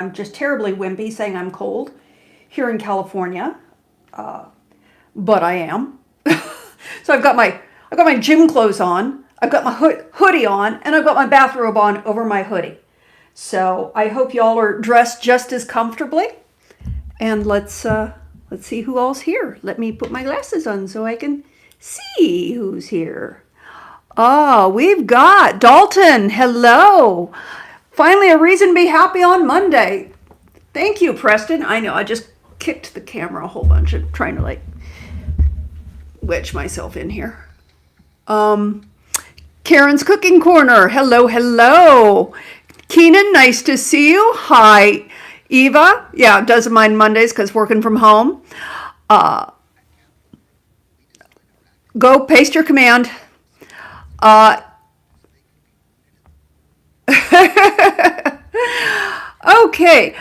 I'm just terribly wimpy saying I'm cold here in California, but I am. So I've got my gym clothes on, I've got my hoodie on, and I've got my bathrobe on over my hoodie. So I hope y'all are dressed just as comfortably. And let's see who all's here. Let me put my glasses on so I can see who's here. Oh, we've got Dalton. Hello. Finally, a reason to be happy on Monday. Thank you, Preston. I know I just kicked the camera a whole bunch of trying to wedge myself in here. Karen's Cooking Corner. Hello, hello. Keenan, nice to see you. Hi. Eva, yeah, doesn't mind Mondays because working from home. Go paste your command. Okay.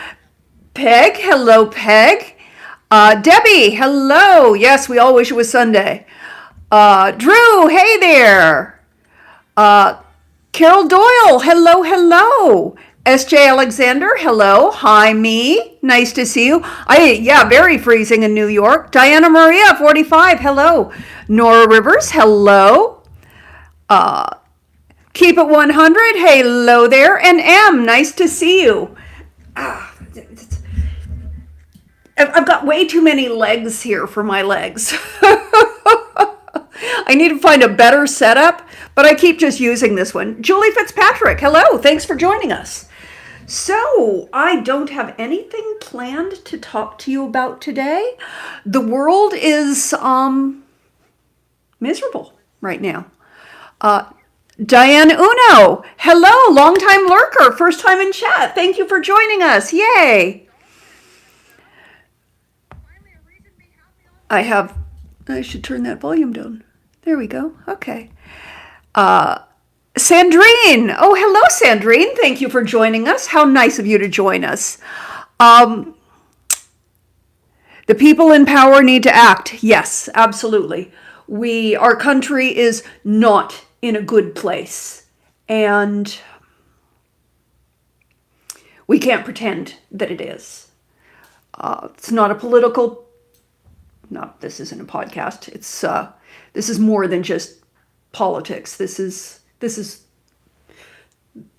Peg, hello, Peg. Debbie, hello. Yes, we all wish it was Sunday. Drew, hey there. Carol Doyle, hello, hello. S.J. Alexander, hello. Hi, me. Nice to see you. Very freezing in New York. Diana Maria, 45, hello. Nora Rivers, hello. Keep it 100, hello there. And M, nice to see you. I've got way too many legs here for my legs. I need to find a better setup, but I keep just using this one. Julie Fitzpatrick, hello. Thanks for joining us. So, I don't have anything planned to talk to you about today. The world is miserable right now. Diane Uno, hello, longtime lurker, first time in chat. Thank you for joining us. Yay. I should turn that volume down. There we go. Okay. Sandrine. Oh, hello, Sandrine. Thank you for joining us. How nice of you to join us. The people in power need to act. Yes, absolutely. Our country is not in a good place. And we can't pretend that it is. It's not a political... No, this isn't a podcast. This is more than just politics. This is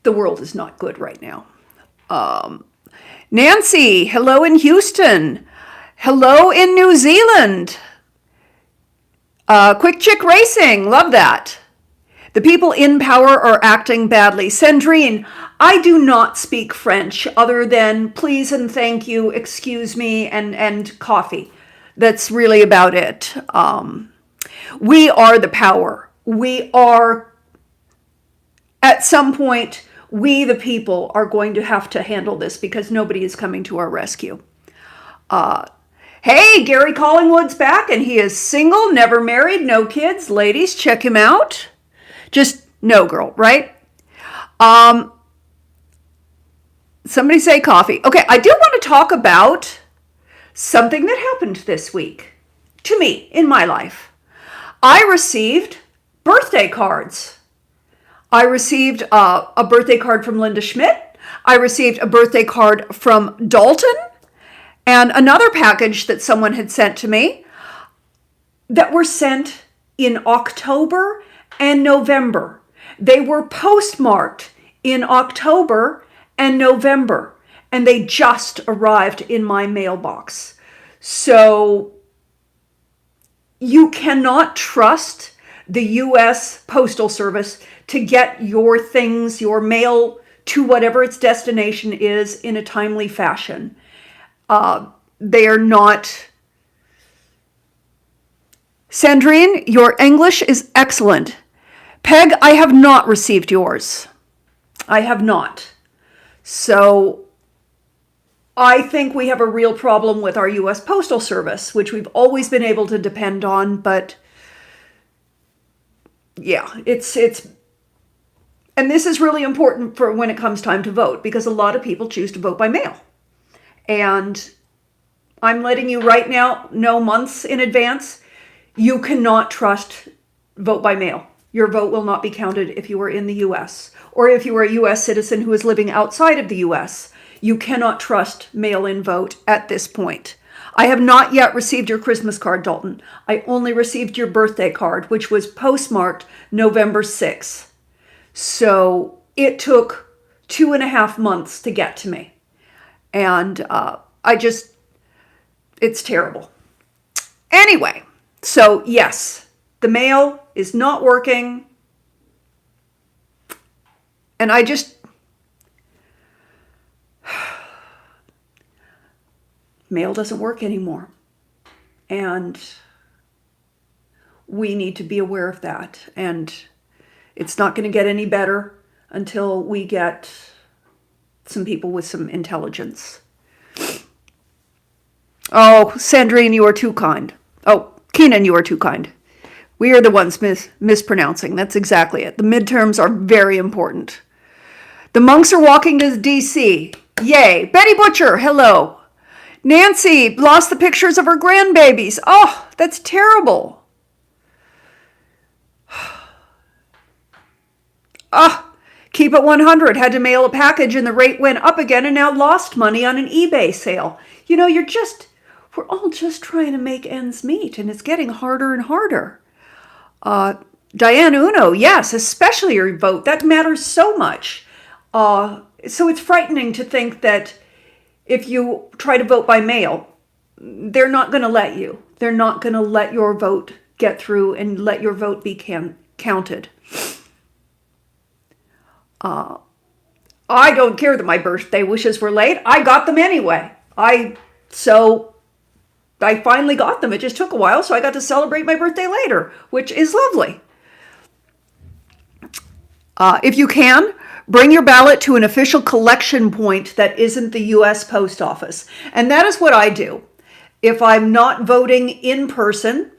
the world is not good right now. Nancy, hello in Houston. Hello in New Zealand. Quick Chick Racing, love that. The people in power are acting badly. Sandrine, I do not speak French other than please and thank you, excuse me, and coffee. That's really about it. We are the power. We are, at some point, we the people are going to have to handle this because nobody is coming to our rescue. Hey, Gary Collingwood's back and he is single, never married, no kids. Ladies, check him out. Just no girl, right? Somebody say coffee. Okay, I do want to talk about something that happened this week to me in my life. I received birthday cards. I received a birthday card from Linda Schmidt. I received a birthday card from Dalton and another package that someone had sent to me that were sent in October and November. They were postmarked in October and November, and they just arrived in my mailbox. So you cannot trust the U.S. Postal Service to get your things, your mail, to whatever its destination is in a timely fashion. They are not... Sandrine, your English is excellent. Peg, I have not received yours. I have not. So I think we have a real problem with our U.S. Postal Service, which we've always been able to depend on, but yeah, it's and this is really important for when it comes time to vote, because a lot of people choose to vote by mail. And I'm letting you right now know months in advance, you cannot trust vote by mail. Your vote will not be counted if you are in the U.S. or if you are a U.S. citizen who is living outside of the U.S. You cannot trust mail-in vote at this point. I have not yet received your Christmas card, Dalton. I only received your birthday card, which was postmarked November 6th. So it took 2.5 months to get to me. And it's terrible. Anyway, so yes, the mail is not working. And mail doesn't work anymore. And we need to be aware of that. And it's not going to get any better until we get some people with some intelligence. Oh, Sandrine, you are too kind. Oh, Keenan, you are too kind. We are the ones mispronouncing. That's exactly it. The midterms are very important. The monks are walking to D.C. Yay. Betty Butcher, hello. Nancy lost the pictures of her grandbabies. Oh, that's terrible. Keep it 100. Had to mail a package and the rate went up again and now lost money on an eBay sale. You know, we're all just trying to make ends meet and it's getting harder and harder. Diane Uno, yes, especially your vote. That matters so much. So it's frightening to think that if you try to vote by mail, they're not going to let you. They're not going to let your vote get through and let your vote be counted. I don't care that my birthday wishes were late. I got them anyway. I finally got them. It just took a while, so I got to celebrate my birthday later, which is lovely. If you can, bring your ballot to an official collection point that isn't the U.S. Post Office. And that is what I do. If I'm not voting in person,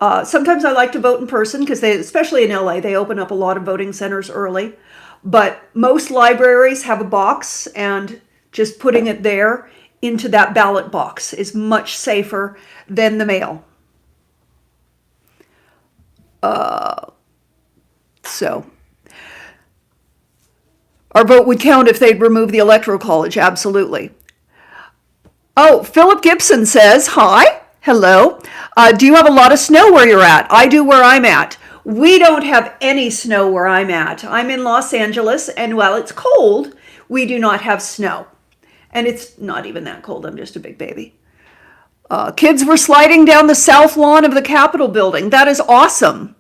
sometimes I like to vote in person because especially in LA, they open up a lot of voting centers early. But most libraries have a box, and just putting it there into that ballot box is much safer than the mail. So our vote would count if they'd remove the Electoral College, absolutely. Oh, Philip Gibson says, hi, hello. Do you have a lot of snow where you're at? I do where I'm at. We don't have any snow where I'm at. I'm in Los Angeles, and while it's cold, we do not have snow. And it's not even that cold. I'm just a big baby. Kids were sliding down the south lawn of the Capitol building. That is awesome.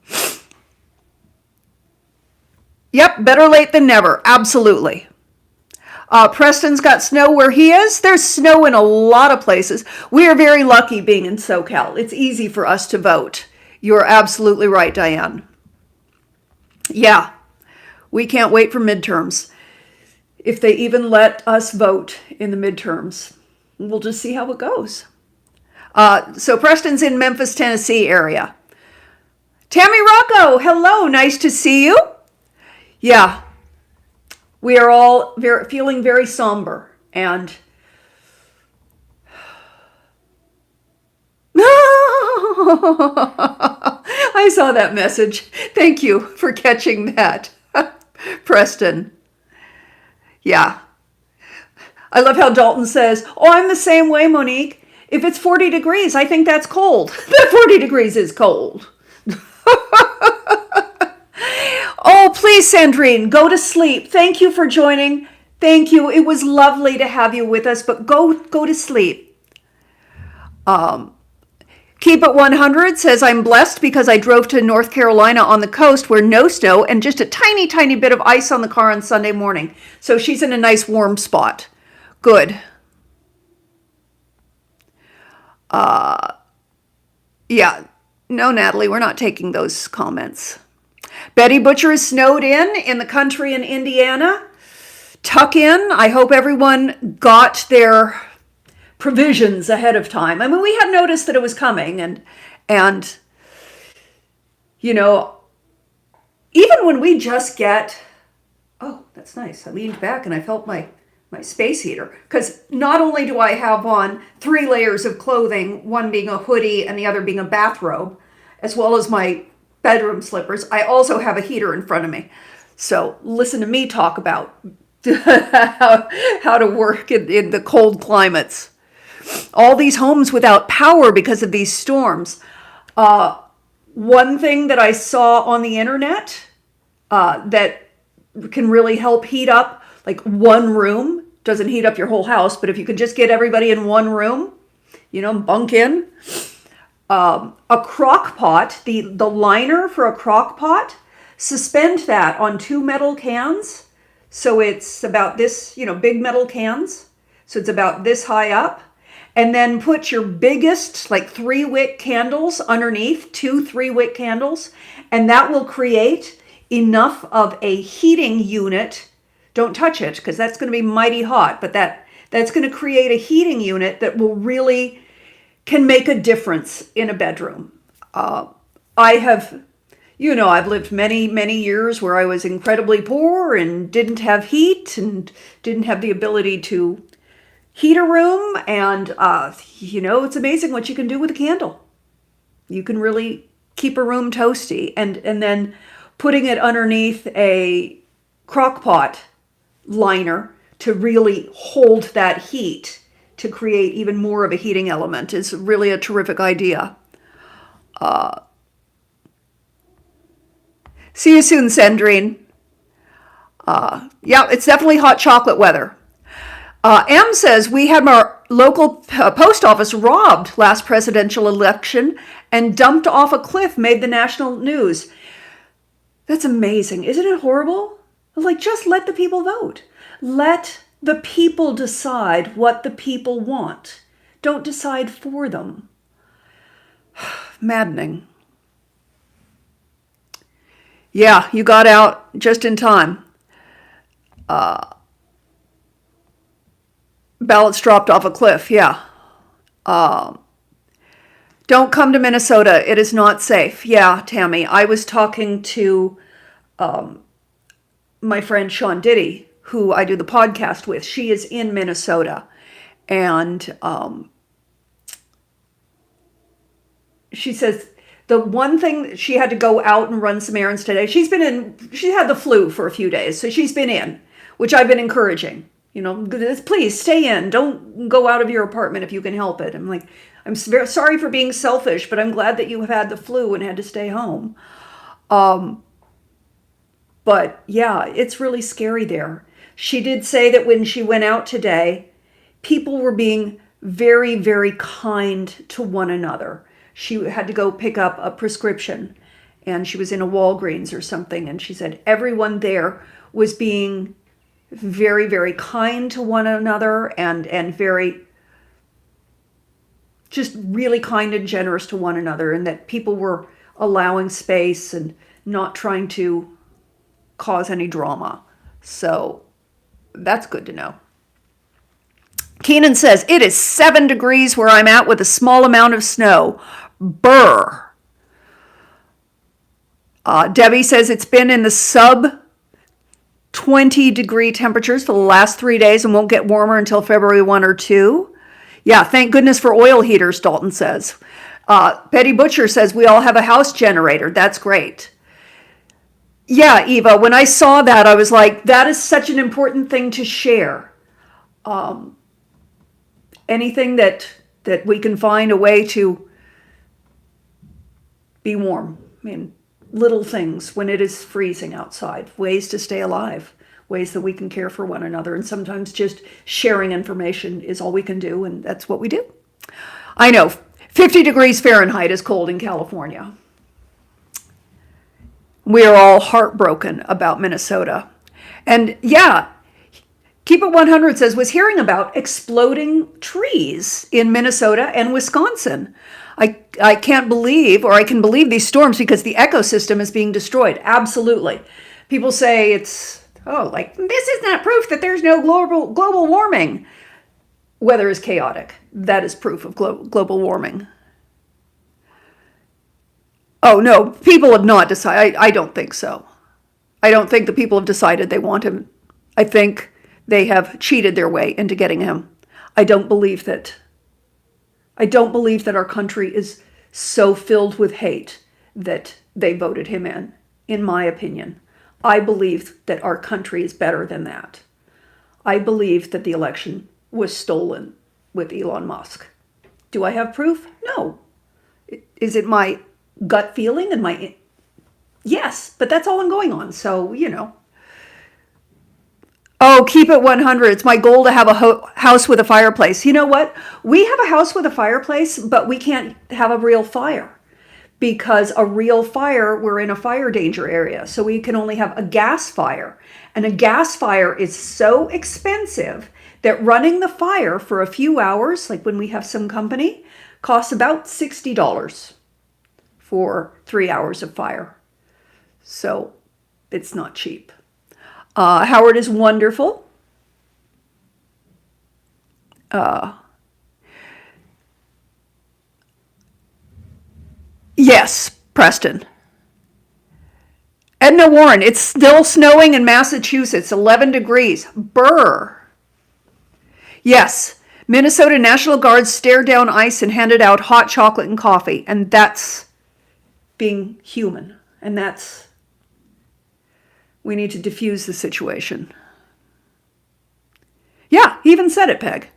Yep, better late than never. Absolutely. Preston's got snow where he is. There's snow in a lot of places. We are very lucky being in SoCal. It's easy for us to vote. You're absolutely right, Diane. Yeah, we can't wait for midterms. If they even let us vote in the midterms, we'll just see how it goes. So Preston's in Memphis, Tennessee area. Tammy Rocco, hello, nice to see you. Yeah, we are all feeling very somber and I saw that message. Thank you for catching that, Preston. Yeah. I love how Dalton says, oh, I'm the same way, Monique. If it's 40 degrees, I think that's cold. That 40 degrees is cold. Oh, please, Sandrine, go to sleep. Thank you for joining. Thank you. It was lovely to have you with us, but go to sleep. Keep It 100 says, I'm blessed because I drove to North Carolina on the coast where no snow and just a tiny, tiny bit of ice on the car on Sunday morning. So she's in a nice warm spot. Good. Yeah. No, Natalie, we're not taking those comments. Betty Butcher is snowed in the country in Indiana. Tuck in. I hope everyone got their provisions ahead of time. I mean, we had noticed that it was coming and you know, even when we just get, oh, that's nice. I leaned back and I felt my space heater, because not only do I have on 3 layers of clothing, one being a hoodie and the other being a bathrobe, as well as my bedroom slippers, I also have a heater in front of me. So listen to me talk about how to work in the cold climates. All these homes without power because of these storms. One thing that I saw on the internet that can really help heat up, like one room, doesn't heat up your whole house, but if you can just get everybody in one room, bunk in. A crock pot, the liner for a crock pot, suspend that on 2 metal cans. So it's about this, big metal cans. So it's about this high up. And then put your biggest, like 3-wick candles underneath, 2 3-wick candles. And that will create enough of a heating unit. Don't touch it because that's going to be mighty hot. But that's going to create a heating unit that will really can make a difference in a bedroom. I've lived many, many years where I was incredibly poor and didn't have heat and didn't have the ability to heat a room. And, it's amazing what you can do with a candle. You can really keep a room toasty. And then putting it underneath a crock pot liner to really hold that heat to create even more of a heating element is really a terrific idea. See you soon, Sandrine. Yeah, it's definitely hot chocolate weather. M says, we had our local post office robbed last presidential election and dumped off a cliff, made the national news. That's amazing. Isn't it horrible? Like, just let the people vote. Let the people decide what the people want. Don't decide for them. Maddening. Yeah, you got out just in time. Ballots dropped off a cliff, yeah. Don't come to Minnesota. It is not safe. Yeah, Tammy. I was talking to my friend Sean Diddy, who I do the podcast with. She is in Minnesota. And she says the one thing, she had to go out and run some errands today. She had the flu for a few days, so she's been in, which I've been encouraging. Please stay in. Don't go out of your apartment if you can help it. I'm like, I'm very sorry for being selfish, but I'm glad that you have had the flu and had to stay home. But yeah, it's really scary there. She did say that when she went out today, people were being very, very kind to one another. She had to go pick up a prescription and she was in a Walgreens or something. And she said everyone there was being very, very kind to one another and very, just really kind and generous to one another, and that people were allowing space and not trying to cause any drama. So that's good to know. Keenan says, it is 7 degrees where I'm at with a small amount of snow. Brr. Debbie says it's been in the sub 20 degree temperatures for the last 3 days and won't get warmer until February 1 or 2. Yeah, thank goodness for oil heaters, Dalton says. Betty Butcher says we all have a house generator. That's great. Yeah, Eva, when I saw that, I was like, that is such an important thing to share. Anything that we can find a way to be warm. I mean, little things when it is freezing outside, ways to stay alive, ways that we can care for one another. And sometimes just sharing information is all we can do, and that's what we do. I know, 50 degrees Fahrenheit is cold in California. We are all heartbroken about Minnesota. And yeah, Keep It 100 says, was hearing about exploding trees in Minnesota and Wisconsin. I can't believe, or I can believe these storms because the ecosystem is being destroyed. Absolutely. People say this is not proof that there's no global warming. Weather is chaotic. That is proof of global warming. Oh, no, people have not decided. I don't think so. I don't think the people have decided they want him. I think they have cheated their way into getting him. I don't believe that our country is so filled with hate that they voted him in my opinion. I believe that our country is better than that. I believe that the election was stolen with Elon Musk. Do I have proof? No. Is it my gut feeling and my... Yes, but that's all I'm going on. So, you know. Oh, keep it 100. It's my goal to have a house with a fireplace. You know what? We have a house with a fireplace, but we can't have a real fire. Because a real fire, we're in a fire danger area. So we can only have a gas fire. And a gas fire is so expensive that running the fire for a few hours, like when we have some company, costs about $60 for 3 hours of fire. So it's not cheap. Howard is wonderful. Yes, Preston. Edna Warren, it's still snowing in Massachusetts, 11 degrees. Brr. Yes, Minnesota National Guard stared down ice and handed out hot chocolate and coffee. And that's being human. And that's, we need to diffuse the situation. Yeah, he even said it, Peg.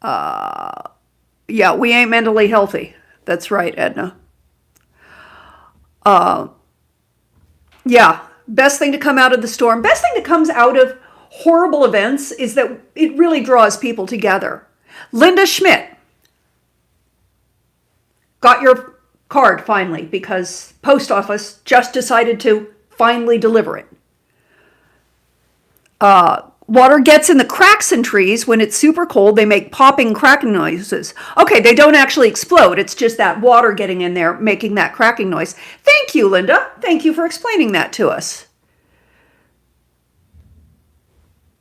Yeah, we ain't mentally healthy. That's right, Edna. Yeah, best thing to come out of the storm, best thing that comes out of horrible events is that it really draws people together. Linda Schmidt got your card finally because post office just decided to finally deliver it. Water gets in the cracks in trees. When it's super cold, they make popping, cracking noises. Okay, they don't actually explode. It's just that water getting in there making that cracking noise. Thank you, Linda. Thank you for explaining that to us.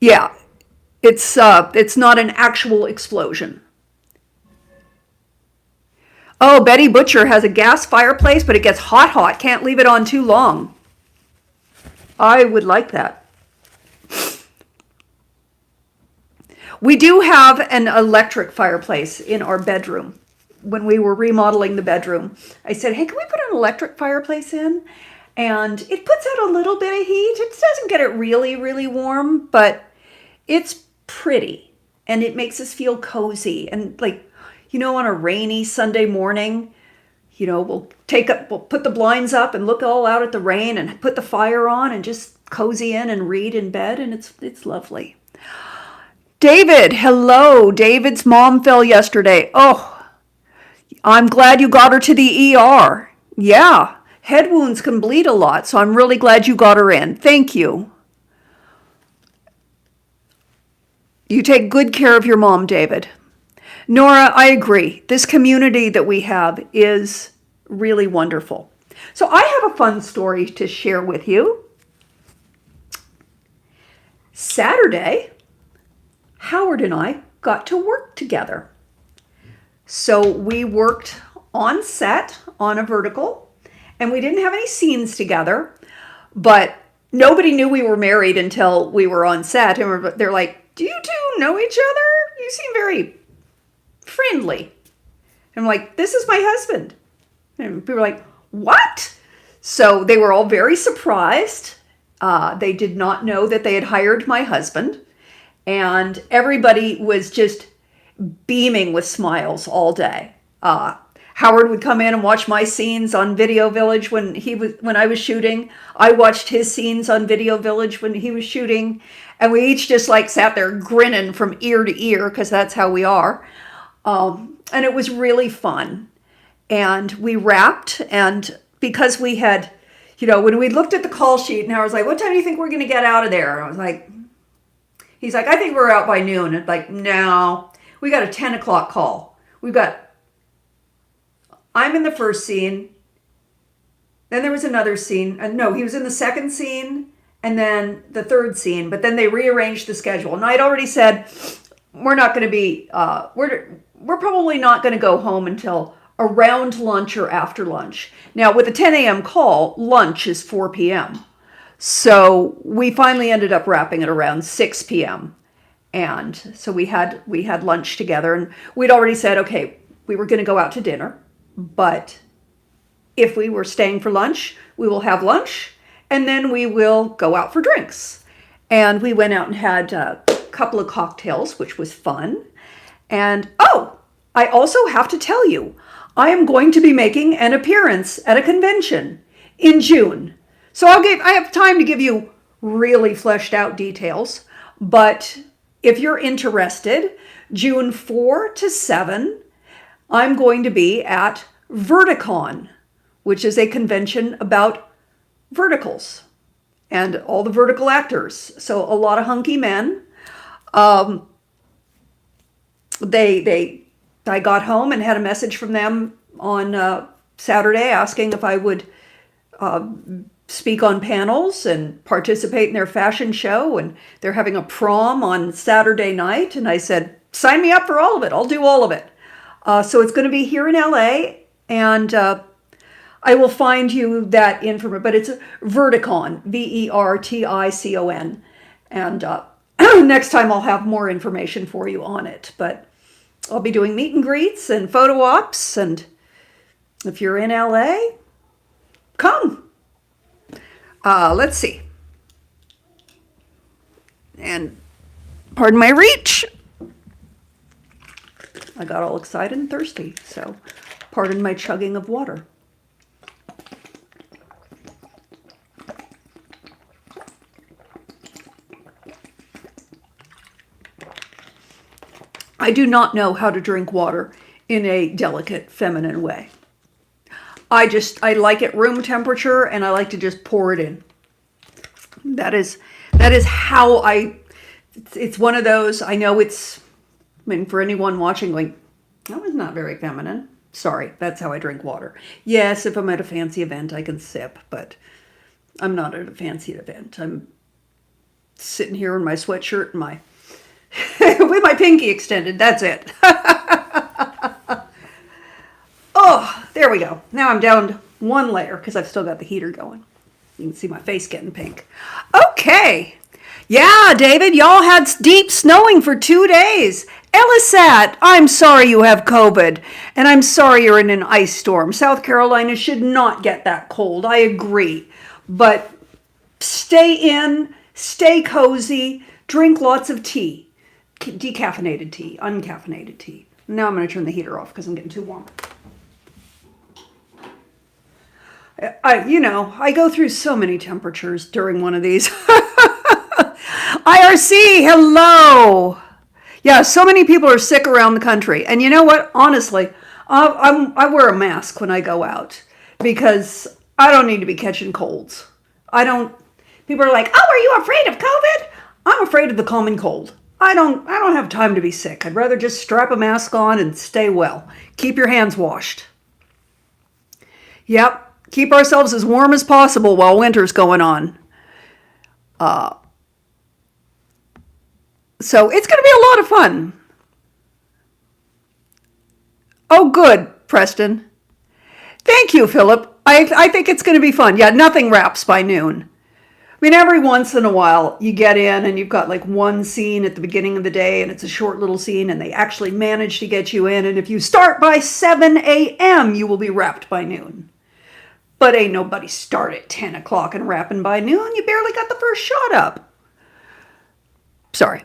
Yeah, it's not an actual explosion. Oh, Betty Butcher has a gas fireplace, but it gets hot. Can't leave it on too long. I would like that. We do have an electric fireplace in our bedroom. When we were remodeling the bedroom, I said, hey, can we put an electric fireplace in? And it puts out a little bit of heat. It doesn't get it really, really warm, but it's pretty. And it makes us feel cozy. And like, you know, on a rainy Sunday morning, you know, we'll put the blinds up and look all out at the rain and put the fire on and just cozy in and read in bed. And it's lovely. David, hello. David's mom fell yesterday. Oh, I'm glad you got her to the ER. Yeah, head wounds can bleed a lot, so I'm really glad you got her in. Thank you. You take good care of your mom, David. Nora, I agree. This community that we have is really wonderful. So I have a fun story to share with you. Saturday, Howard and I got to work together. So we worked on set on a vertical, and we didn't have any scenes together, but nobody knew we were married until we were on set. And they're like, do you two know each other? You seem very friendly. And I'm like, this is my husband. And people were like, what? So they were all very surprised. They did not know that they had hired my husband. And everybody was just beaming with smiles all day. Howard would come in and watch my scenes on Video Village when I was shooting. I watched his scenes on Video Village when he was shooting. And we each just like sat there grinning from ear to ear because that's how we are. And it was really fun. And we wrapped, and because we had, you know, when we looked at the call sheet and I was like, what time do you think we're going to get out of there? And I was like, he's like, I think we're out by noon. And like, no, we got a 10 o'clock call. I'm in the first scene. Then there was another scene. No, he was in the second scene and then the third scene. But then they rearranged the schedule. And I'd already said, we're not going to be, we're probably not going to go home until around lunch or after lunch. Now, with a 10 a.m. call, lunch is 4 p.m. So we finally ended up wrapping at around 6 p.m. And so we had lunch together, and we'd already said, okay, we were going to go out to dinner, but if we were staying for lunch, we will have lunch, and then we will go out for drinks. And we went out and had a couple of cocktails, which was fun. And oh, I also have to tell you, I am going to be making an appearance at a convention in June. So I have time to give you really fleshed out details. But if you're interested, June 4 to 7, I'm going to be at Verticon, which is a convention about verticals and all the vertical actors. So a lot of hunky men. Um, I got home and had a message from them on Saturday asking if I would speak on panels and participate in their fashion show. And they're having a prom on Saturday night. And I said, sign me up for all of it. I'll do all of it. So it's going to be here in LA. And I will find you that information. But it's Verticon, Verticon. And next time I'll have more information for you on it. But I'll be doing meet and greets and photo ops. And if you're in LA, come. Let's see. And pardon my reach. I got all excited and thirsty, so pardon my chugging of water. I do not know how to drink water in a delicate, feminine way. I like it room temperature, and I like to just pour it in. That is how it's one of those, I know for anyone watching going, that was not very feminine. Sorry, that's how I drink water. Yes, if I'm at a fancy event, I can sip, but I'm not at a fancy event. I'm sitting here in my sweatshirt and with my pinky extended. That's it. Oh, there we go. Now I'm down one layer because I've still got the heater going. You can see my face getting pink. Okay. Yeah, David, y'all had deep snowing for 2 days. Elisat, I'm sorry you have COVID, and I'm sorry you're in an ice storm. South Carolina should not get that cold. I agree. But stay in, stay cozy, drink lots of tea. Decaffeinated tea, uncaffeinated tea. Now I'm going to turn the heater off because I'm getting too warm. I go through so many temperatures during one of these. IRC, hello. Yeah, so many people are sick around the country. And you know what? Honestly, I wear a mask when I go out because I don't need to be catching colds. People are like, oh, are you afraid of COVID? I'm afraid of the common cold. I don't have time to be sick. I'd rather just strap a mask on and stay well. Keep your hands washed. Yep. Keep ourselves as warm as possible while winter's going on. So it's going to be a lot of fun. Oh, good, Preston. Thank you, Philip. I think it's going to be fun. Yeah, nothing wraps by noon. I mean, every once in a while you get in and you've got like one scene at the beginning of the day and it's a short little scene and they actually manage to get you in. And if you start by 7 a.m., you will be wrapped by noon. But ain't nobody start at 10 o'clock and wrapping by noon. You barely got the first shot up. Sorry.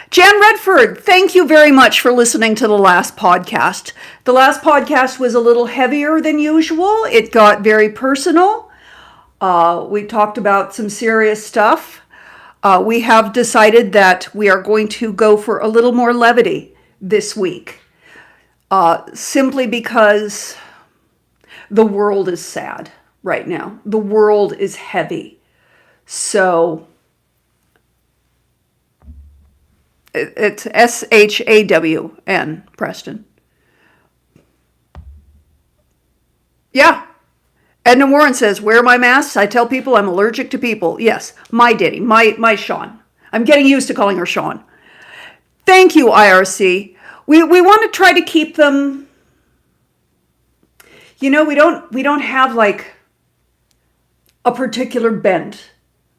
Jan Redford, thank you very much for listening to the last podcast. The last podcast was a little heavier than usual. It got very personal. We talked about some serious stuff. We have decided that we are going to go for a little more levity this week. Simply because the world is sad right now. The world is heavy. So it's SHAWN, Preston. Yeah. Edna Warren says, wear my masks. I tell people I'm allergic to people. Yes, my Diddy, my Sean. I'm getting used to calling her Sean. Thank you, IRC. We want to try to keep them, we don't have like a particular bent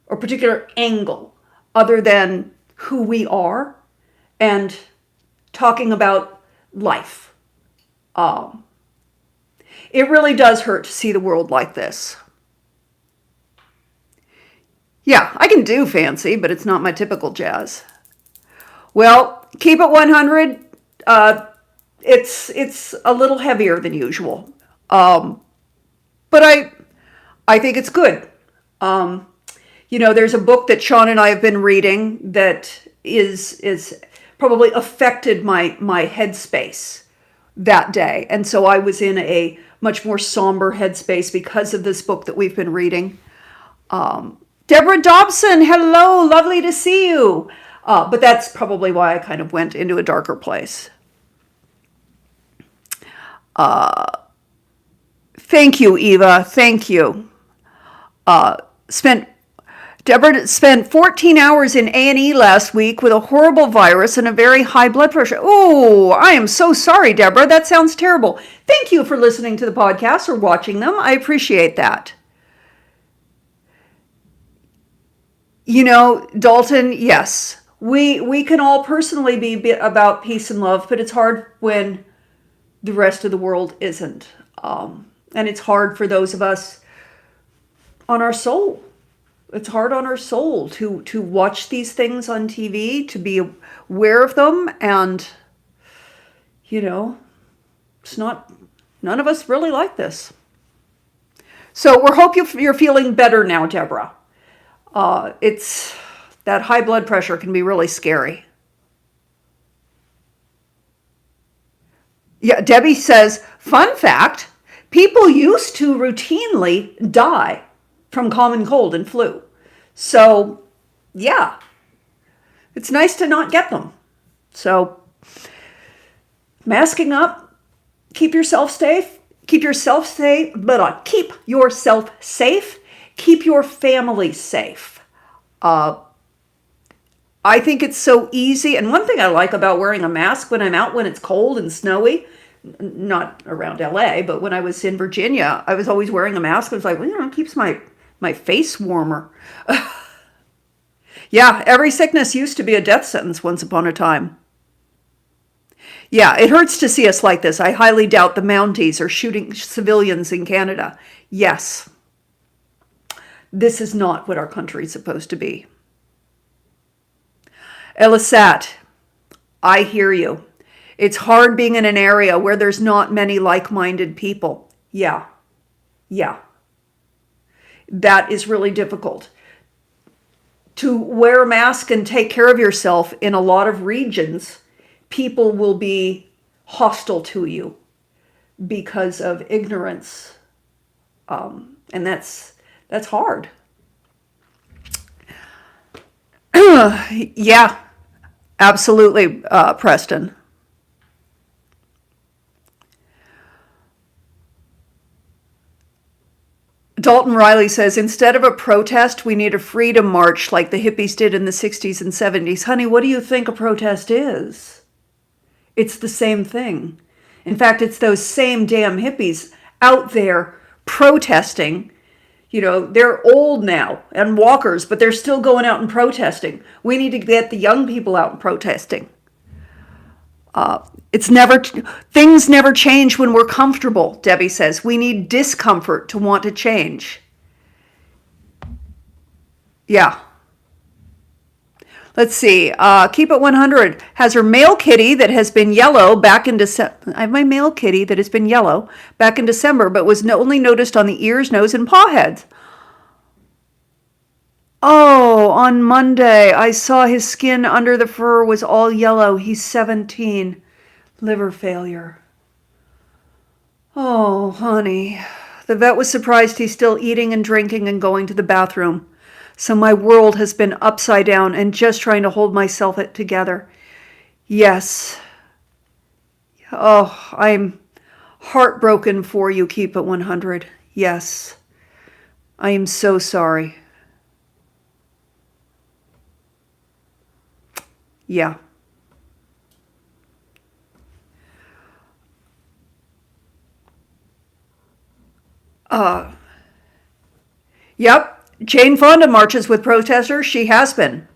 or particular angle other than who we are and talking about life. It really does hurt to see the world like this. Yeah, I can do fancy, but it's not my typical jazz. Well, keep it 100. It's a little heavier than usual, but I think it's good. Um, there's a book that Sean and I have been reading that is probably affected my headspace that day, and so I was in a much more somber headspace because of this book that we've been reading. Deborah Dobson, hello, lovely to see you. But that's probably why I kind of went into a darker place. Thank you, Eva. Thank you. Deborah spent 14 hours in A&E last week with a horrible virus and a very high blood pressure. Oh, I am so sorry, Deborah. That sounds terrible. Thank you for listening to the podcast or watching them. I appreciate that. Dalton, yes, we can all personally be about peace and love, but it's hard when the rest of the world isn't. And it's hard for those of us on our soul. It's hard on our soul to watch these things on TV, to be aware of them. And, it's not, none of us really like this. So we hope you're feeling better now, Deborah. It's that high blood pressure can be really scary. Yeah, Debbie says, fun fact, people used to routinely die from common cold and flu. So, yeah, it's nice to not get them. So, masking up, keep yourself safe, keep yourself safe, keep your family safe. I think it's so easy. And one thing I like about wearing a mask when I'm out when it's cold and snowy, not around LA, but when I was in Virginia, I was always wearing a mask. I was like, it keeps my face warmer. Yeah, every sickness used to be a death sentence once upon a time. Yeah, it hurts to see us like this. I highly doubt the Mounties are shooting civilians in Canada. Yes. This is not what our country is supposed to be. Elisat, I hear you. It's hard being in an area where there's not many like-minded people. Yeah. That is really difficult. To wear a mask and take care of yourself in a lot of regions, people will be hostile to you because of ignorance. And that's hard. Yeah, absolutely, Preston. Dalton Riley says, instead of a protest, we need a freedom march like the hippies did in the 60s and 70s. Honey, what do you think a protest is? It's the same thing. In fact, it's those same damn hippies out there protesting. They're old now and walkers, but they're still going out and protesting. We need to get the young people out and protesting. Things never change when we're comfortable, Debbie says. We need discomfort to want to change. Yeah. Let's see. Keep it 100 has her male kitty that has been yellow back in December. I have my male kitty that has been yellow back in December, but was only noticed on the ears, nose, and paw heads. Oh, on Monday, I saw his skin under the fur was all yellow. He's 17. Liver failure. Oh, honey. The vet was surprised he's still eating and drinking and going to the bathroom. So my world has been upside down and just trying to hold myself together. Yes. Oh, I'm heartbroken for you. Keep it 100. Yes. I am so sorry. Yeah. Yep. Jane Fonda marches with protesters. She has been.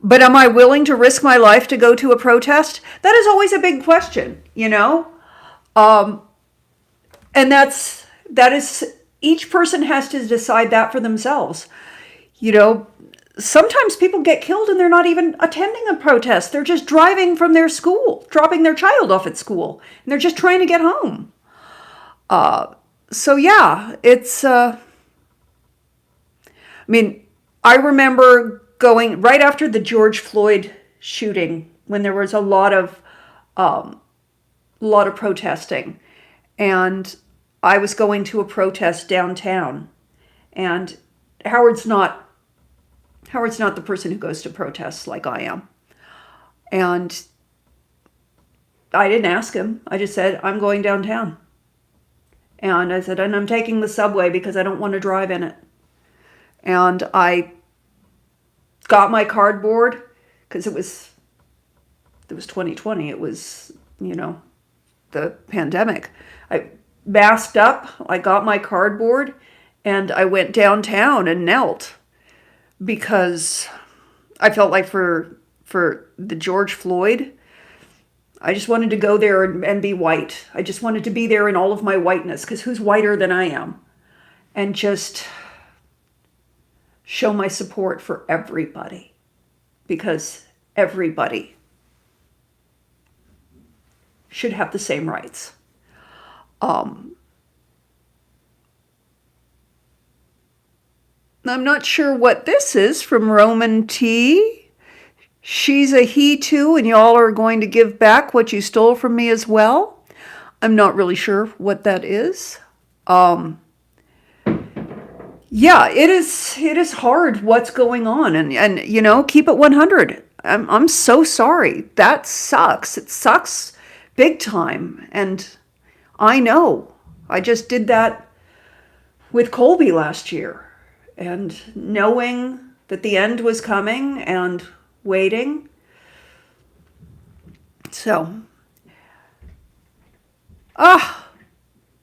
But am I willing to risk my life to go to a protest? That is always a big question, And that is, each person has to decide that for themselves. You know, sometimes people get killed and they're not even attending a protest. They're just driving from their school, dropping their child off at school, and they're just trying to get home. So yeah, I mean, I remember going right after the George Floyd shooting when there was a lot of protesting, and I was going to a protest downtown, and Howard's not the person who goes to protests like I am. And I didn't ask him. I just said, I'm going downtown. And I said, and I'm taking the subway because I don't want to drive in it. And I got my cardboard because it was 2020. It was, the pandemic. I masked up. I got my cardboard and I went downtown and knelt because I felt like for the George Floyd, I just wanted to go there and be white. I just wanted to be there in all of my whiteness, because who's whiter than I am? And just show my support for everybody, because everybody should have the same rights. I'm not sure what this is from Roman T. She's a he too, and y'all are going to give back what you stole from me as well. I'm not really sure what that is. Yeah, it is hard what's going on, and keep it 100. I'm so sorry. That sucks. It sucks big time, and I know. I just did that with Colby last year, and knowing that the end was coming and waiting. So,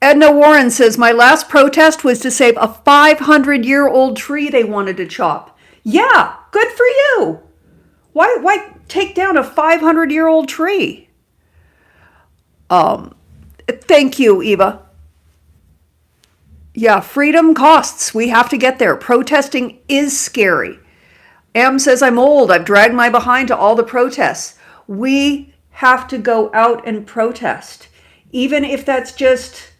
Edna Warren says, my last protest was to save a 500-year-old tree they wanted to chop. Yeah, good for you. Why take down a 500-year-old tree? Thank you, Eva. Yeah, freedom costs. We have to get there. Protesting is scary. Am says, I'm old. I've dragged my behind to all the protests. We have to go out and protest, even if that's just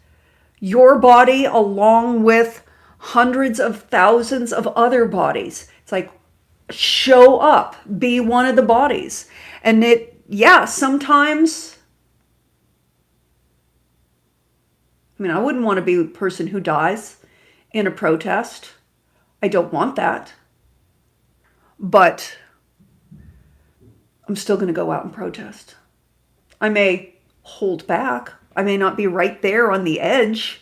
your body along with hundreds of thousands of other bodies. It's like, show up, be one of the bodies. And sometimes, I wouldn't want to be a person who dies in a protest. I don't want that. But I'm still going to go out and protest. I may hold back. I may not be right there on the edge.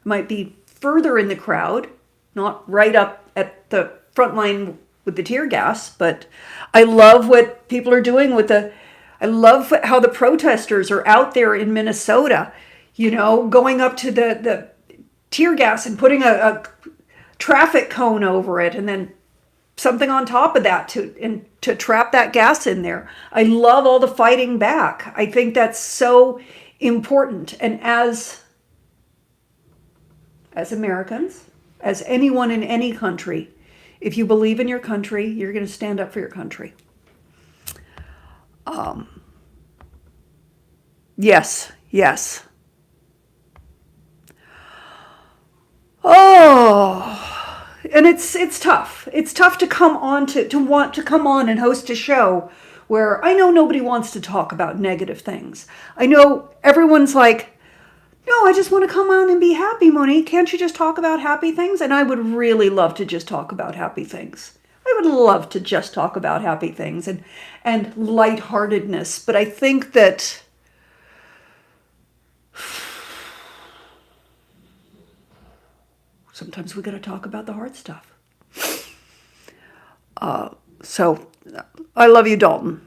I might be further in the crowd, not right up at the front line with the tear gas. But I love what people are doing I love how the protesters are out there in Minnesota, going up to the tear gas and putting a traffic cone over it, and then something on top of that to trap that gas in there. I love all the fighting back. I think that's so important. And as Americans, as anyone in any country, if you believe in your country, you're going to stand up for your country. Yes. Oh. And it's tough. It's tough to come on to want to come on and host a show where I know nobody wants to talk about negative things. I know everyone's like, no, I just want to come on and be happy, Monique. Can't you just talk about happy things? And I would really love to just talk about happy things. I would love to just talk about happy things and lightheartedness. But I think that sometimes we got to talk about the hard stuff. So I love you, Dalton.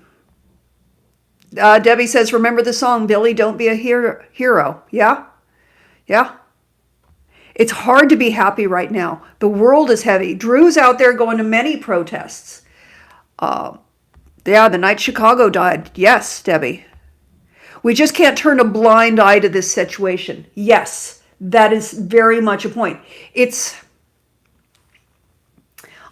Debbie says, remember the song, Billy, don't be a hero. Yeah? It's hard to be happy right now. The world is heavy. Drew's out there going to many protests. The night Chicago died. Yes, Debbie. We just can't turn a blind eye to this situation. Yes, that is very much a point.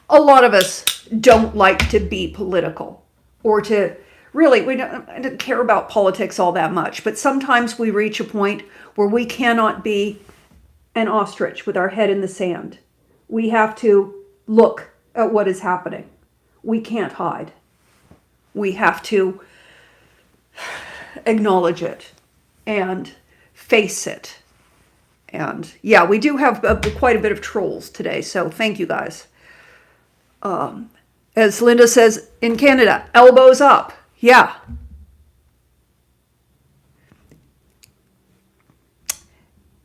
A lot of us don't like to be political or to really, I don't care about politics all that much, but sometimes we reach a point where we cannot be an ostrich with our head in the sand. We have to look at what is happening. We can't hide. We have to acknowledge it and face it. And yeah, we do have quite a bit of trolls today, so thank you guys. As Linda says in Canada, elbows up. Yeah.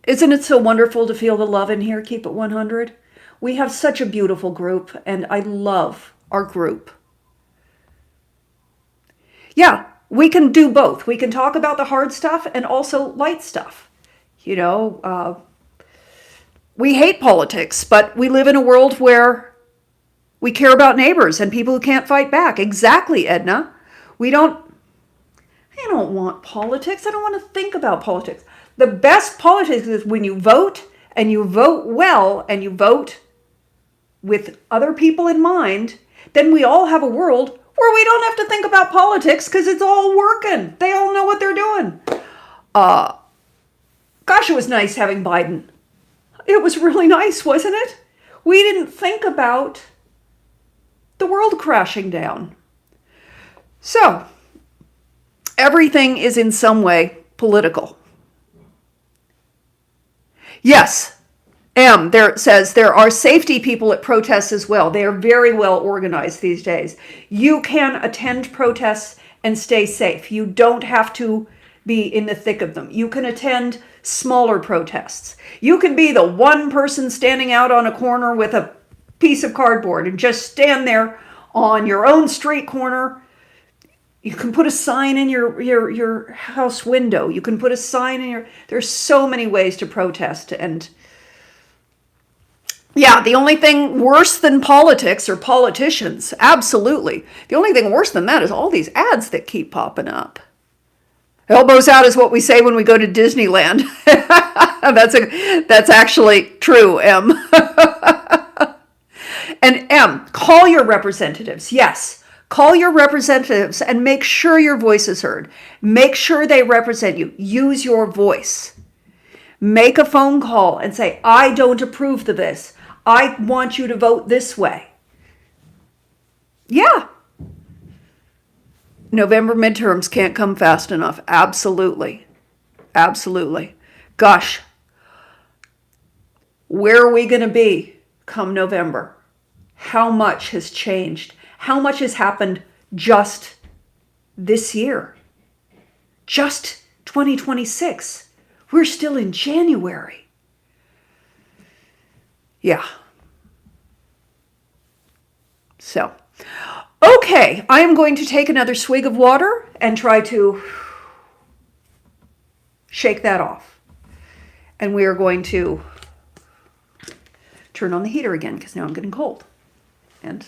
Isn't it so wonderful to feel the love in here? Keep it 100. We have such a beautiful group, and I love our group. Yeah, we can do both. We can talk about the hard stuff and also light stuff. You know, we hate politics, but we live in a world where we care about neighbors and people who can't fight back. Exactly, Edna. I don't want politics. I don't want to think about politics. The best politics is when you vote and you vote well and you vote with other people in mind, then we all have a world where we don't have to think about politics because it's all working. They all know what they're doing. Gosh, it was nice having Biden. It was really nice, wasn't it? We didn't think about the world crashing down. So, everything is in some way political. Yes, there says there are safety people at protests as well. They are very well organized these days. You can attend protests and stay safe. You don't have to be in the thick of them. You can attend smaller protests. You can be the one person standing out on a corner with a piece of cardboard and just stand there on your own street corner. You can put a sign in your house window. You can put a sign in there's so many ways to protest. And yeah, the only thing worse than politics are politicians. Absolutely. The only thing worse than that is all these ads that keep popping up. Elbows out is what we say when we go to Disneyland. That's actually true, Em. And M, call your representatives. Yes, call your representatives and make sure your voice is heard. Make sure they represent you. Use your voice. Make a phone call and say, I don't approve of this. I want you to vote this way. Yeah. November midterms can't come fast enough. Absolutely. Absolutely. Gosh, where are we going to be come November? How much has changed? How much has happened just this year? Just 2026. We're still in January. Yeah. So, okay, I am going to take another swig of water and try to shake that off. And we are going to turn on the heater again because now I'm getting cold. And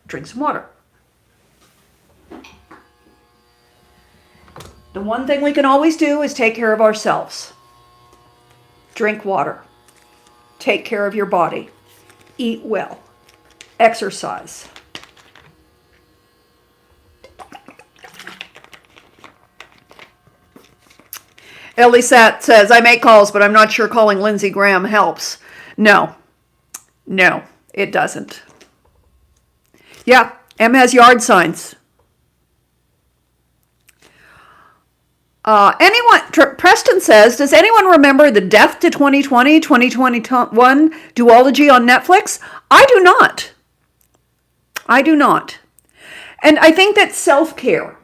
drink some water. The one thing we can always do is take care of ourselves. Drink water. Take care of your body. Eat well. Exercise. Elisat says, I make calls, but I'm not sure calling Lindsey Graham helps. No, it doesn't. Yeah, M has yard signs. Preston says, does anyone remember the Death to 2020, 2021 duology on Netflix? I do not. And I think that self-care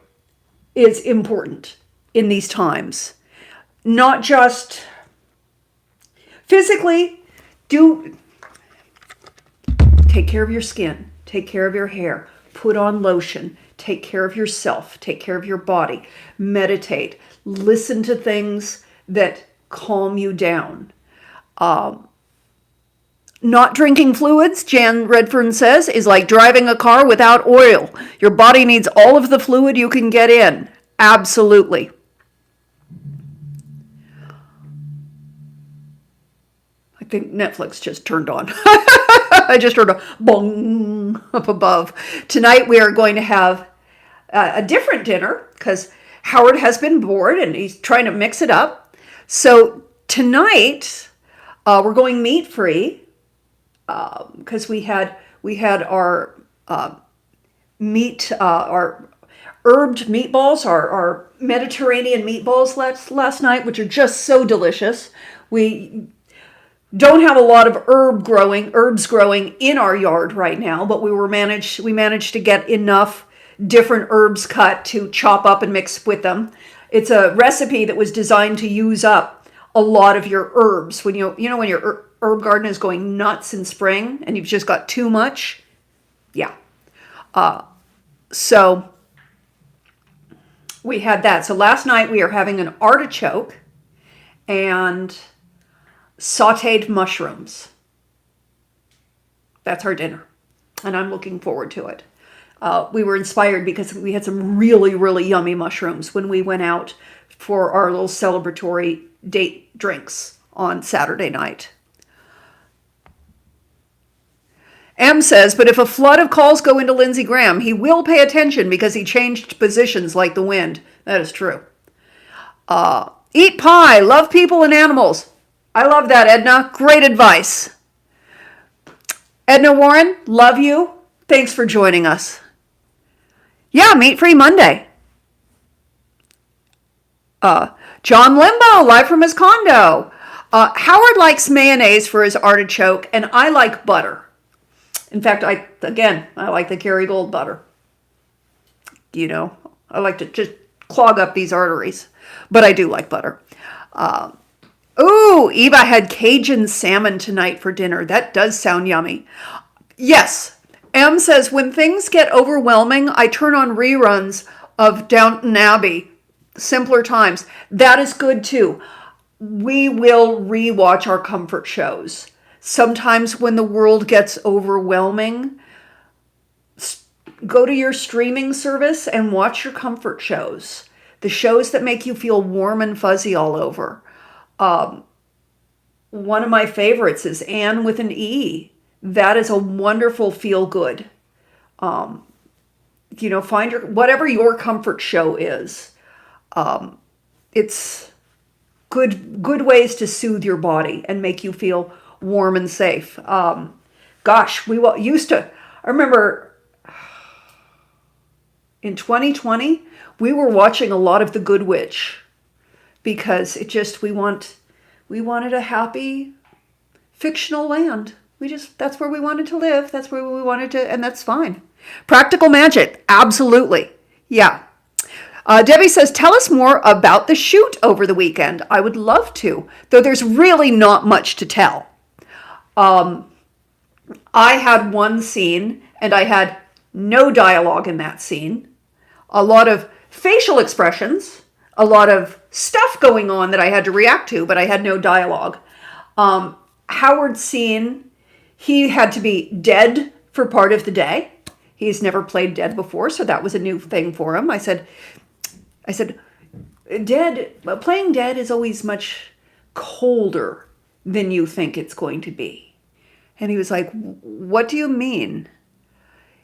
is important in these times. Not just physically, take care of your skin, take care of your hair, put on lotion, take care of yourself, take care of your body, meditate, listen to things that calm you down. Not drinking fluids, Jan Redfern says, is like driving a car without oil. Your body needs all of the fluid you can get in. Absolutely. I think Netflix just turned on. I just heard a bong up above. Tonight we are going to have a different dinner because Howard has been bored and he's trying to mix it up. So tonight we're going meat free because we had our our herbed meatballs, our Mediterranean meatballs last night, which are just so delicious. We don't have a lot of herbs growing in our yard right now, but we managed to get enough different herbs cut to chop up and mix with them. It's a recipe that was designed to use up a lot of your herbs when when your herb garden is going nuts in spring and you've just got too much. Yeah. So we had that. So last night we are having an artichoke and sautéed mushrooms. That's our dinner. And I'm looking forward to it. We were inspired because we had some really, really yummy mushrooms when we went out for our little celebratory date drinks on Saturday night. M says, but if a flood of calls go into Lindsey Graham, he will pay attention because he changed positions like the wind. That is true. Eat pie, love people and animals. I love that, Edna. Great advice. Edna Warren, love you. Thanks for joining us. Yeah, Meat Free Monday. John Limbo, live from his condo. Howard likes mayonnaise for his artichoke, and I like butter. In fact, I like the Kerrygold butter. I like to just clog up these arteries, but I do like butter. Eva had Cajun salmon tonight for dinner. That does sound yummy. Yes. M says, when things get overwhelming, I turn on reruns of Downton Abbey, simpler times. That is good too. We will rewatch our comfort shows. Sometimes when the world gets overwhelming, go to your streaming service and watch your comfort shows. The shows that make you feel warm and fuzzy all over. One of my favorites is Anne with an E. That is a wonderful feel good. Find whatever your comfort show is. It's good ways to soothe your body and make you feel warm and safe. I remember in 2020, we were watching a lot of The Good Witch because we wanted a happy fictional land. That's where we wanted to live. That's where we wanted to, and that's fine. Practical magic. Absolutely. Yeah. Debbie says, tell us more about the shoot over the weekend. I would love to, though there's really not much to tell. I had one scene and I had no dialogue in that scene. A lot of facial expressions, a lot of stuff going on that I had to react to, but I had no dialogue. Howard's scene, he had to be dead for part of the day. He's never played dead before, so that was a new thing for him. I said, playing dead is always much colder than you think it's going to be. And he was like, what do you mean?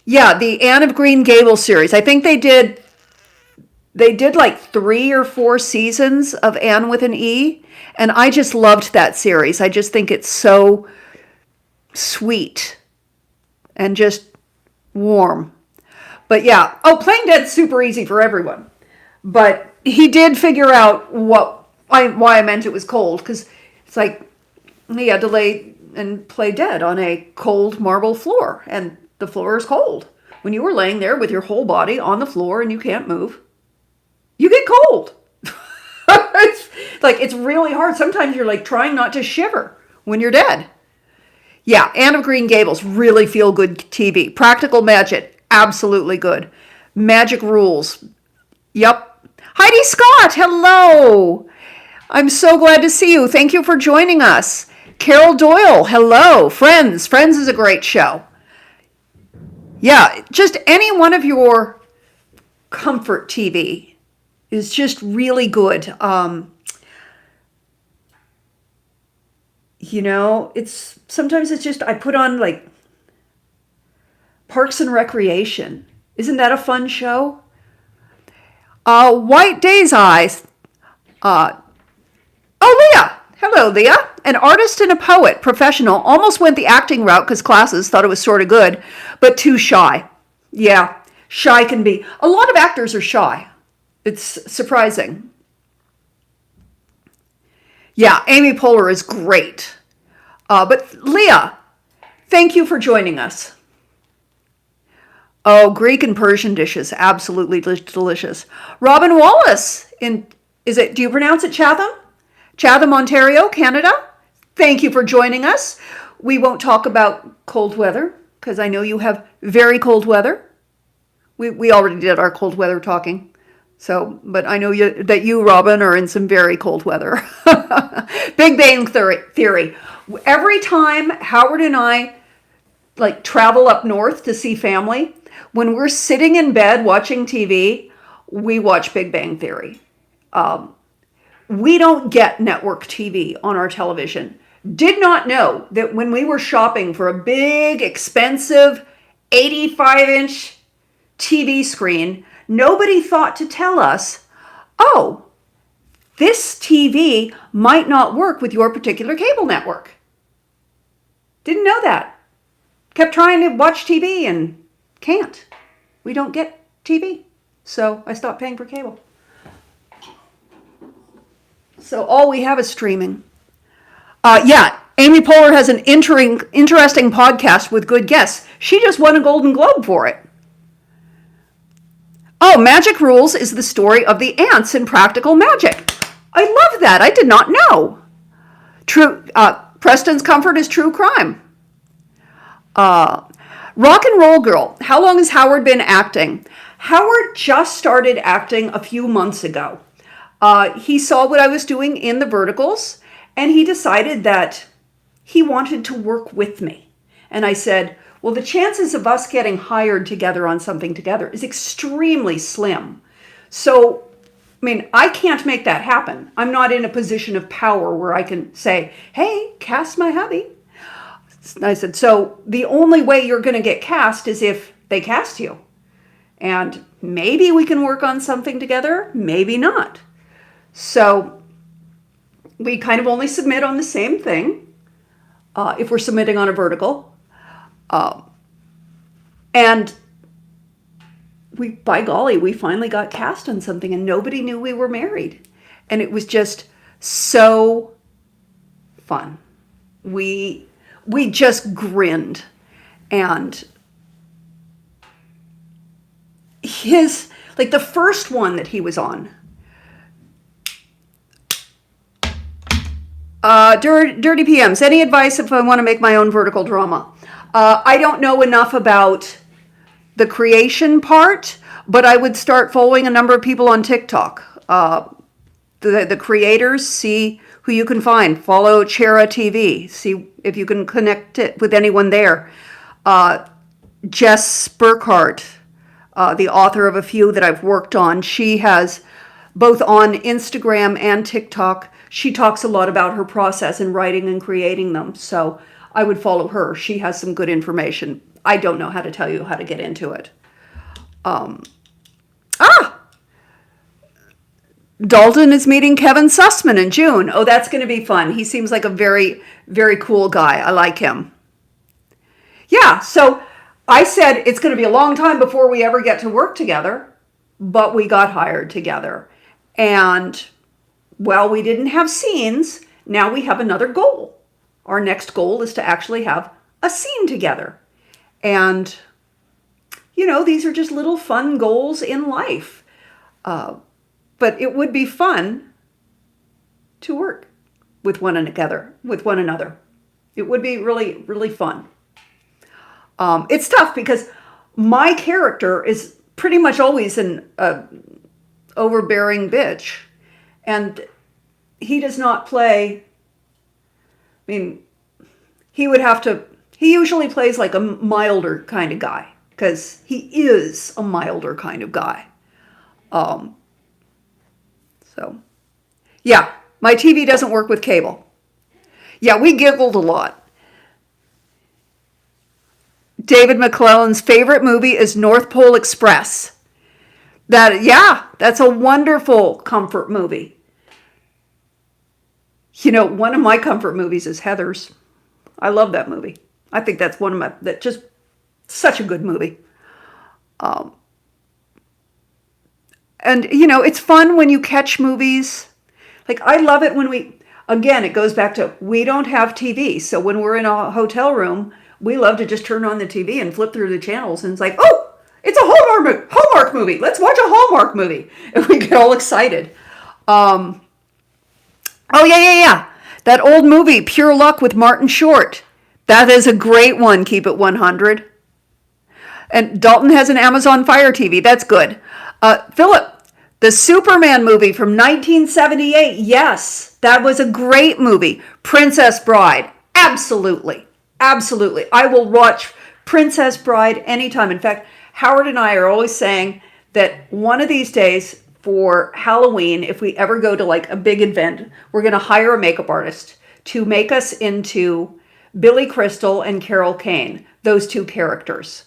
Yeah, the Anne of Green Gables series. I think they did like 3 or 4 seasons of Anne with an E, and I just loved that series. I just think it's so sweet and just warm. But yeah, playing dead's super easy for everyone. But he did figure out why I meant it was cold, because it's like he had to lay and play dead on a cold marble floor, and the floor is cold. When you were laying there with your whole body on the floor and you can't move, you get cold. It's really hard. Sometimes you're like trying not to shiver when you're dead. Yeah, Anne of Green Gables, really feel good TV. Practical Magic, absolutely good. Magic Rules, yep. Heidi Scott, hello. I'm so glad to see you. Thank you for joining us. Carol Doyle, hello. Friends is a great show. Yeah, just any one of your comfort TV is just really good. Sometimes it's just, I put on like Parks and Recreation. Isn't that a fun show? White Day's Eyes. Oh, Leah. Hello, Leah. An artist and a poet, professional, almost went the acting route because classes thought it was sort of good, but too shy. Yeah, shy can be. A lot of actors are shy. It's surprising. Yeah, Amy Poehler is great. But Leah, thank you for joining us. Oh, Greek and Persian dishes, absolutely delicious. Robin Wallace, do you pronounce it Chatham? Chatham, Ontario, Canada. Thank you for joining us. We won't talk about cold weather because I know you have very cold weather. We already did our cold weather talking. So, but I know that you, Robin, are in some very cold weather. Big Bang Theory. Every time Howard and I travel up north to see family, when we're sitting in bed watching TV, we watch Big Bang Theory. We don't get network TV on our television. Did not know that when we were shopping for a big, expensive 85-inch TV screen, nobody thought to tell us, oh, this TV might not work with your particular cable network. Didn't know that. Kept trying to watch TV and can't. We don't get TV. So I stopped paying for cable. So all we have is streaming. Amy Poehler has an interesting podcast with good guests. She just won a Golden Globe for it. Oh, Magic Rules is the story of the ants in Practical Magic. I love that. I did not know. Preston's Comfort is True Crime. Rock and Roll Girl. How long has Howard been acting? Howard just started acting a few months ago. He saw what I was doing in the verticals, and he decided that he wanted to work with me. And I said, well, the chances of us getting hired together on something together is extremely slim. So, I can't make that happen. I'm not in a position of power where I can say, hey, cast my hubby. I said, so the only way you're going to get cast is if they cast you. And maybe we can work on something together, maybe not. So we kind of only submit on the same thing if we're submitting on a vertical. And by golly, we finally got cast on something and nobody knew we were married. And it was just so fun. We just grinned. And the first one that he was on, Dirty PMs. Any advice if I want to make my own vertical drama? I don't know enough about the creation part, but I would start following a number of people on TikTok. The creators, see who you can find. Follow Chera TV. See if you can connect it with anyone there. Jess Burkhart, the author of a few that I've worked on. She has both on Instagram and TikTok. She talks a lot about her process in writing and creating them. So I would follow her. She has some good information. I don't know how to tell you how to get into it. Dalton is meeting Kevin Sussman in June. Oh, that's going to be fun. He seems like a very, very cool guy. I like him. Yeah, so I said it's going to be a long time before we ever get to work together, but we got hired together. And well, we didn't have scenes. Now we have another goal. Our next goal is to actually have a scene together. And, these are just little fun goals in life. But it would be fun to work with one another. It would be really, really fun. It's tough because my character is pretty much always an overbearing bitch. And he does not play, he usually plays like a milder kind of guy, because he is a milder kind of guy. Yeah, my TV doesn't work with cable. Yeah, we giggled a lot. David McClellan's favorite movie is North Pole Express. That's a wonderful comfort movie. One of my comfort movies is Heathers. I love that movie. I think that's just such a good movie. And it's fun when you catch movies. Like, I love it when again, it goes back to, we don't have TV. So when we're in a hotel room, we love to just turn on the TV and flip through the channels. And it's like, oh, it's a Hallmark movie. Let's watch a Hallmark movie. And we get all excited. Oh, yeah. That old movie, Pure Luck with Martin Short. That is a great one. Keep it 100. And Dalton has an Amazon Fire TV. That's good. Philip, the Superman movie from 1978. Yes, that was a great movie. Princess Bride. Absolutely. I will watch Princess Bride anytime. In fact, Howard and I are always saying that one of these days for Halloween, if we ever go to like a big event, we're going to hire a makeup artist to make us into Billy Crystal and Carol Kane, those two characters.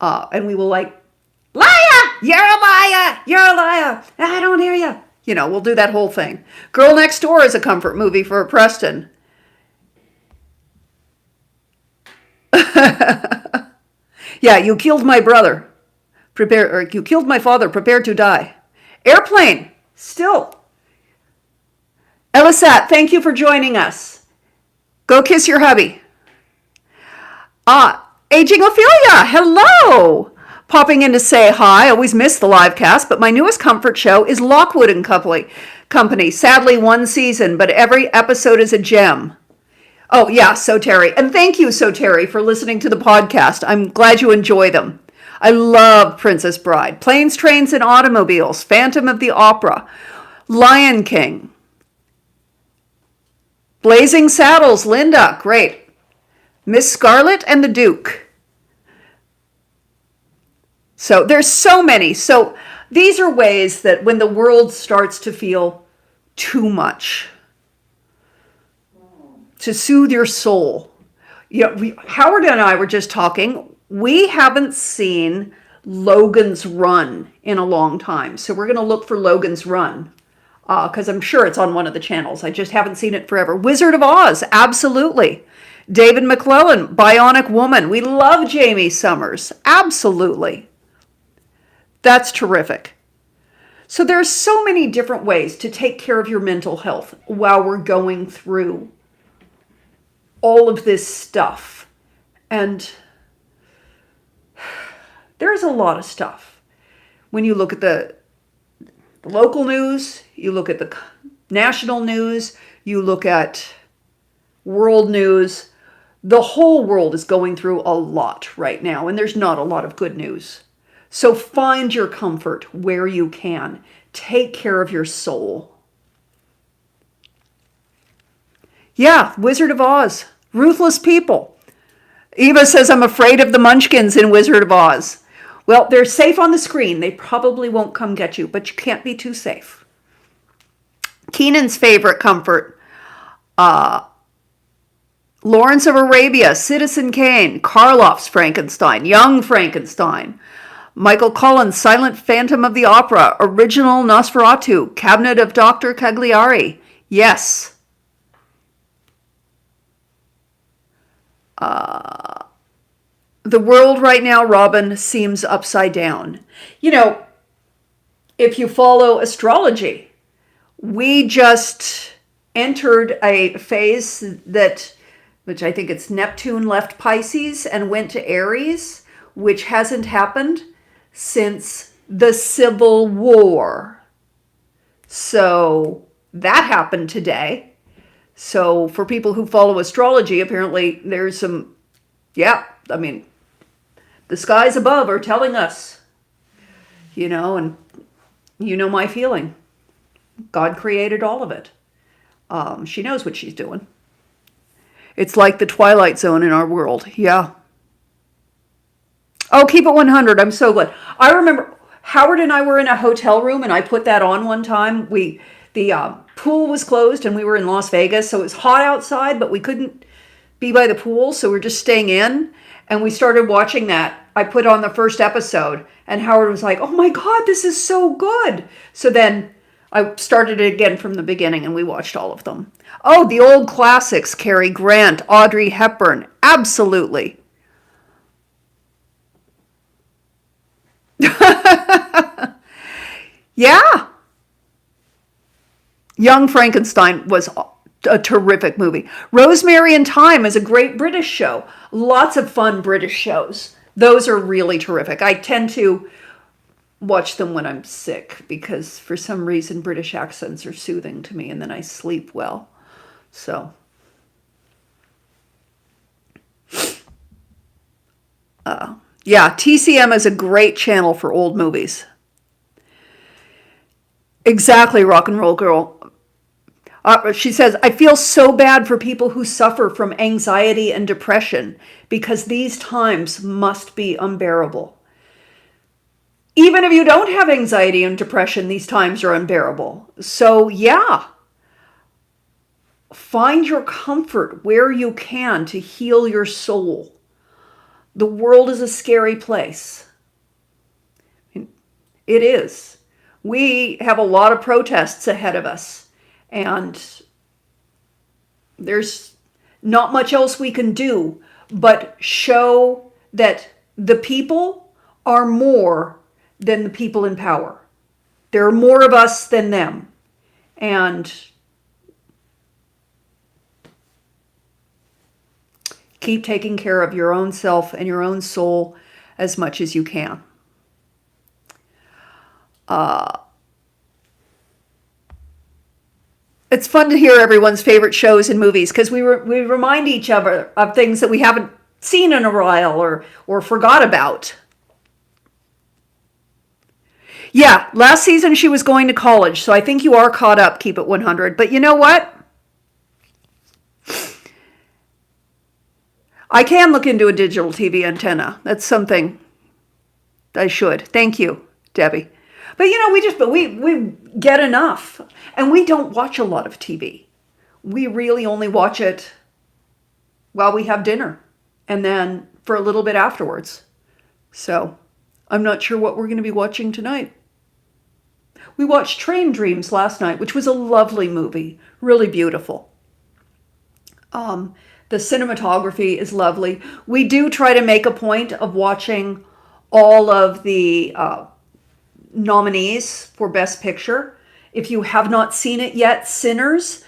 And we will like, liar, you're a liar, I don't hear you. We'll do that whole thing. Girl Next Door is a comfort movie for Preston. Yeah, you killed my brother. You killed my father. Prepare to die. Airplane. Still. Elisat, thank you for joining us. Go kiss your hubby. Aging Ophelia, hello. Popping in to say hi. Always miss the live cast, but my newest comfort show is Lockwood and Company. Sadly, one season, but every episode is a gem. Oh, yeah, So Terry. And thank you, So Terry, for listening to the podcast. I'm glad you enjoy them. I love Princess Bride. Planes, Trains, and Automobiles. Phantom of the Opera. Lion King. Blazing Saddles. Linda. Great. Miss Scarlet and the Duke. So there's so many. So these are ways that when the world starts to feel too much, to soothe your soul. Howard and I were just talking. We haven't seen Logan's Run in a long time. So we're going to look for Logan's Run because I'm sure it's on one of the channels. I just haven't seen it forever. Wizard of Oz, absolutely. David McClellan, Bionic Woman. We love Jamie Summers, absolutely. That's terrific. So there's so many different ways to take care of your mental health while we're going through all of this stuff. And there's a lot of stuff. When you look at the local news, you look at the national news, you look at world news, the whole world is going through a lot right now, and there's not a lot of good news. So find your comfort where you can. Take care of your soul. Yeah, Wizard of Oz. Ruthless people. Eva says, I'm afraid of the munchkins in Wizard of Oz. Well, they're safe on the screen. They probably won't come get you, but you can't be too safe. Keenan's favorite comfort. Lawrence of Arabia, Citizen Kane, Karloff's Frankenstein, Young Frankenstein. Michael Collins' Silent Phantom of the Opera, original Nosferatu, Cabinet of Dr. Cagliari. Yes. The world right now, Robin, seems upside down. If you follow astrology, we just entered a phase which I think it's Neptune left Pisces and went to Aries, which hasn't happened since the Civil War. So that happened today. So for people who follow astrology, apparently there's some, the skies above are telling us, and my feeling. God created all of it. She knows what she's doing. It's like the Twilight Zone in our world. Yeah. Oh, keep it 100. I'm so glad. I remember Howard and I were in a hotel room and I put that on one time. The pool was closed and we were in Las Vegas. So it was hot outside, but we couldn't be by the pool. So we're just staying in. And we started watching that. I put on the first episode, and Howard was like, "Oh my God, this is so good." So then I started it again from the beginning, and we watched all of them. Oh, the old classics, Cary Grant, Audrey Hepburn. Absolutely. Yeah. Young Frankenstein was a terrific movie. Rosemary and Thyme is a great British show. Lots of fun British shows. Those are really terrific. I tend to watch them when I'm sick because for some reason British accents are soothing to me and then I sleep well. So, yeah, TCM is a great channel for old movies. Exactly, Rock and Roll Girl. She says, I feel so bad for people who suffer from anxiety and depression because these times must be unbearable. Even if you don't have anxiety and depression, these times are unbearable. So, yeah, find your comfort where you can to heal your soul. The world is a scary place. It is. We have a lot of protests ahead of us, and there's not much else we can do but show that the people are more than the people in power. There are more of us than them. And keep taking care of your own self and your own soul as much as you can. It's fun to hear everyone's favorite shows and movies because we remind each other of things that we haven't seen in a while or forgot about. Yeah, last season she was going to college, so I think you are caught up, Keep It 100. But you know what? I can look into a digital TV antenna. That's something I should. Thank you, Debbie. But you know, we get enough. And we don't watch a lot of TV. We really only watch it while we have dinner and then for a little bit afterwards. So I'm not sure what we're going to be watching tonight. We watched Train Dreams last night, which was a lovely movie, really beautiful. The cinematography is lovely. We do try to make a point of watching all of the nominees for Best Picture. If you have not seen it yet, Sinners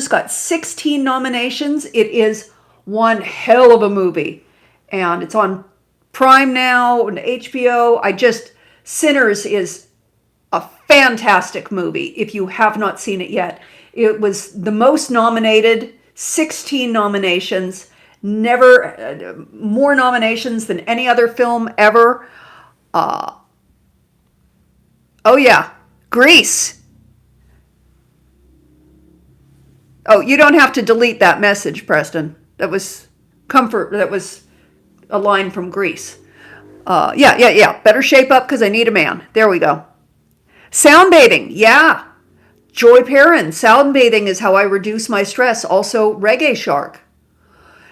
got 16 nominations. It is one hell of a movie. And it's on Prime now and HBO. Sinners is a fantastic movie if you have not seen it yet. It was the most nominated, 16 nominations, never more nominations than any other film ever. Oh yeah, Grease. Oh, you don't have to delete that message, Preston. That was comfort. That was a line from Grease. Yeah. Better shape up because I need a man. There we go. Sound bathing. Yeah. Joy Perrin. Sound bathing is how I reduce my stress. Also, Reggae Shark.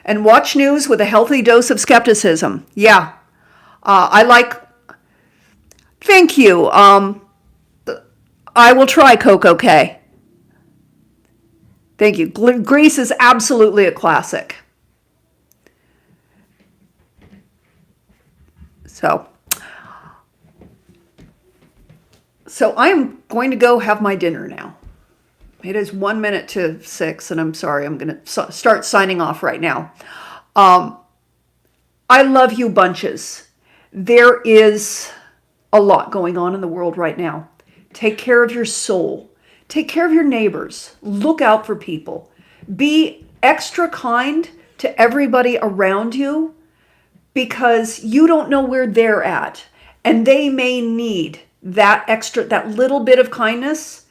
And watch news with a healthy dose of skepticism. Yeah. I like... Thank you. I will try Coco K. Thank you. Grease is absolutely a classic. So I'm going to go have my dinner now. It is 1 minute to 6, and I'm sorry. I'm going to start signing off right now. I love you bunches. There is a lot going on in the world right now. Take care of your soul. Take care of your neighbors. Look out for people. Be extra kind to everybody around you because you don't know where they're at. And they may need that little bit of kindness.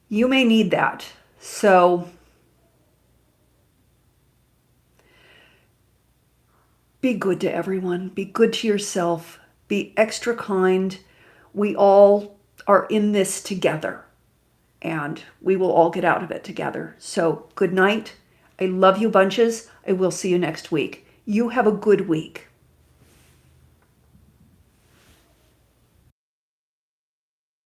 You may need that. So be good to everyone. Be good to yourself. Be extra kind. We all are in this together. And we will all get out of it together. So good night. I love you bunches. I will see you next week. You have a good week.